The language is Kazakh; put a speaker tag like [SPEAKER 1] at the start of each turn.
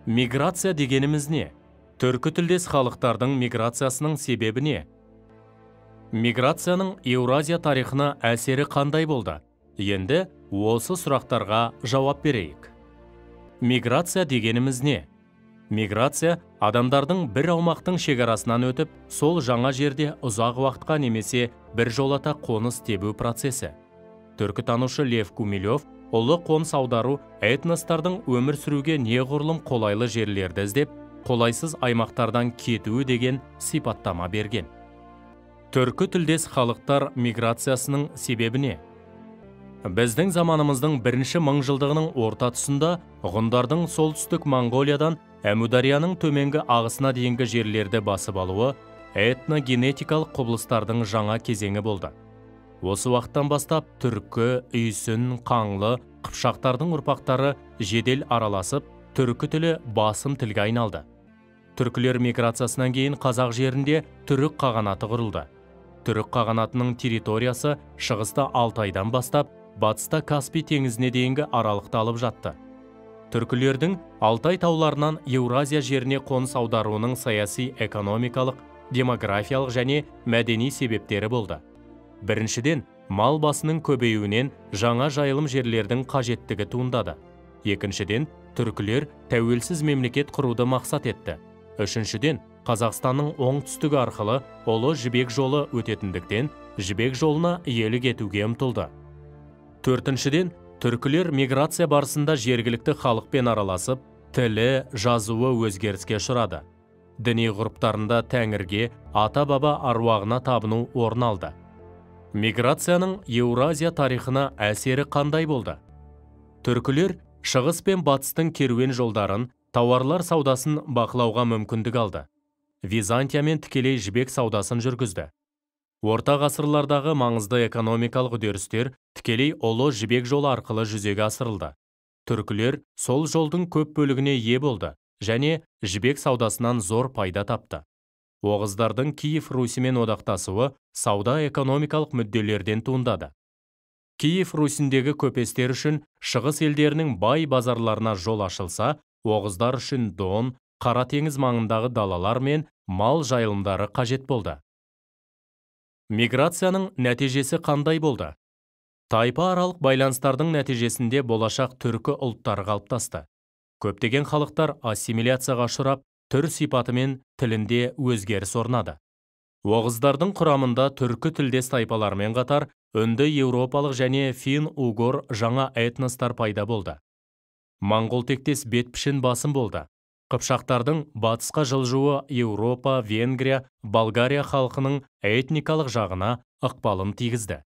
[SPEAKER 1] Миграция дегеніміз не? Түркі тілдес халықтардың миграциясының себебі не? Миграцияның Еуразия тарихына әсері қандай болды? Енді осы сұрақтарға жауап берейік. Миграция дегеніміз не? Миграция адамдардың бір аумақтың шекарасынан өтіп, сол жаңа жерде ұзақ уақытқа немесе бір жолата қоныс тебу процесі. Түркітанушы Лев Гумилев ұлы қоныс аудару этностардың өмір сүруге неғұрлым қолайлы жерлерді іздеп, қолайсыз аймақтардан кетуі деген сипаттама берген. Түркі тілдес халықтар миграциясының себебі не? Біздің заманымыздың бірінші мыңжылдығының орта тұсында ғұндардың солтүстік Монғолиядан Әмударияның төменгі ағысына дейінгі жерлерді басып алуы этногенетикалық құбылыстардың жаңа кезеңі болды. Осы уақыттан бастап түркі, үйсін, қаңлы, қыпшақтардың ұрпақтары жедел араласып, түркі тілі басым тілге айналды. Түркілер миграциясынан кейін қазақ жерінде түрік қағанаты құрылды. Түрік қағанатының территориясы шығыста Алтайдан бастап, батыста Каспий теңізіне дейінгі аралықты алып жатты. Түркілердің Алтай тауларынан Еуразия жеріне қоныс аударуының саяси, экономикалық, демографиялық және мәдени себептері болды. Біріншіден, мал басының көбеюінен жаңа жайылым жерлердің қажеттігі туындады. Екіншіден, түркілер тәуелсіз мемлекет құруды мақсат етті. Үшіншіден, Қазақстанның оңтүстігі арқылы Ұлы Жібек жолы өтетіндіктен, Жібек жолына иелік етуге ұмтылды. Төртіншіден, түркілер миграция барысында жергілікті халықпен араласып, тілі, жазуы өзгеріске ұшырады. Діни ғұрыптарында тәңірге, ата-баба аруағына табыну орын алды. Миграцияның Еуразия тарихына әсері қандай болды? Түркілер шығыс пен батыстың керуен жолдарын, тауарлар саудасын бақылауға мүмкіндік алды. Византиямен тікелей жібек саудасын жүргізді. Орта ғасырлардағы маңызды экономикалық үдерістер тікелей Ұлы Жібек жолы арқылы жүзеге асырылды. Түркілер сол жолдың көп бөлігіне ие болды және жібек саудасынан зор пайда тапты. Оғыздардың Киев Русімен одақтасуы сауда-экономикалық мүдделерден туындады. Киев Русіндегі көпестер үшін шығыс елдерінің бай базарларына жол ашылса, оғыздар үшін Дон, Қара теңіз маңындағы далалар мен мал жайылымдары қажет болды. Миграцияның нәтижесі қандай болды? Тайпа аралық байланыстардың нәтижесінде болашақ түркі ұлттары қалыптасты. Көптеген халықтар ассимиляцияға ұшырап, түр сипаты мен тілінде өзгеріс орнады. Оғыздардың құрамында түркі тілдес тайпалармен қатар, үнді еуропалық және фин-угор жаңа этностар пайда болды. Моңғол тектес бет-пішін басым болды. Қыпшақтардың батысқа жылжуы Еуропа, Венгрия, Болгария халқының этникалық жағына ықпалын тигізді.